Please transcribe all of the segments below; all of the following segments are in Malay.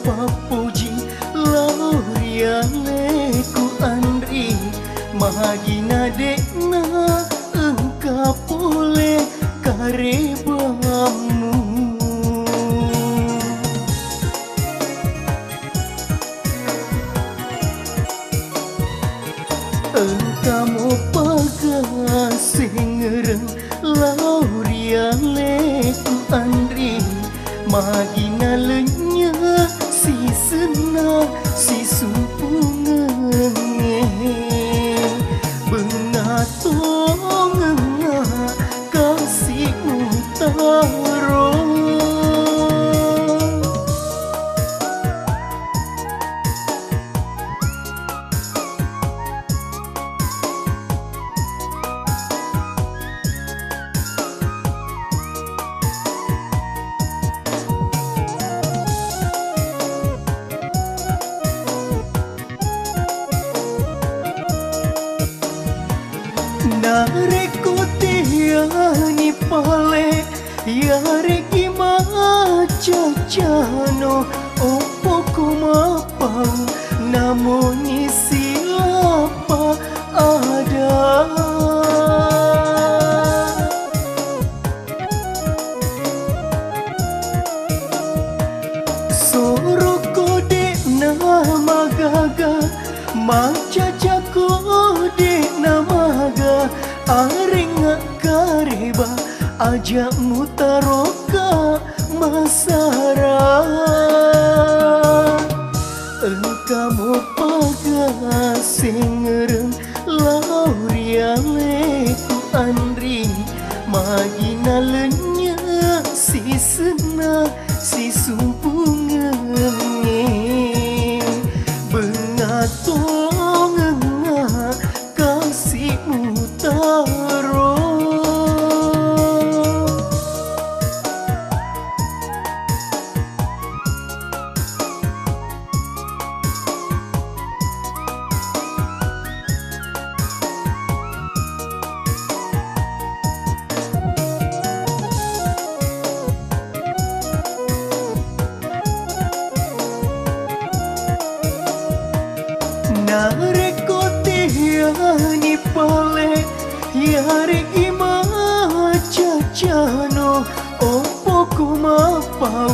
papuji lauriale ku andri mahagina dekna engkau pole karebamu. Engkau pagasing ngereng lauriale ku andri magina lenya si sena si sumpungenge bengatong kasih utaro. Nareko tiani pale yareki macacano opo kumapau namoni siapa ada. Soroko de nama gaga macaca kode namaga aringa kareba ajak mutaroka masara. Engkau pagasing ngereng lauriale ku andri magina lenya si sena si sumpungenge bengatong kasih utaro. Nareko tiani pale yareki macacano opo kumapau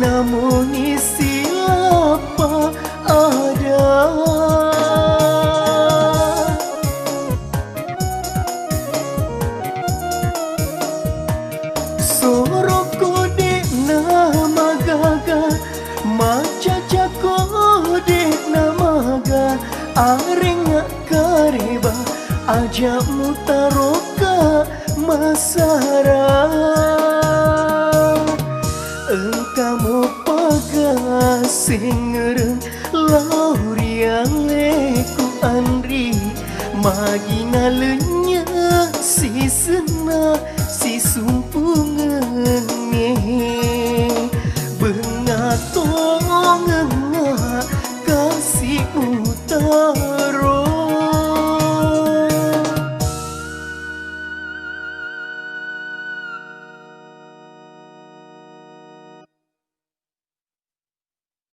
namoni siapa ada. Soroko de nama gaga macaca kode namaga aringa kareba ajak mutaroka masara. Engkau pagasing ngereng lauriale ku andri magina lenya si sena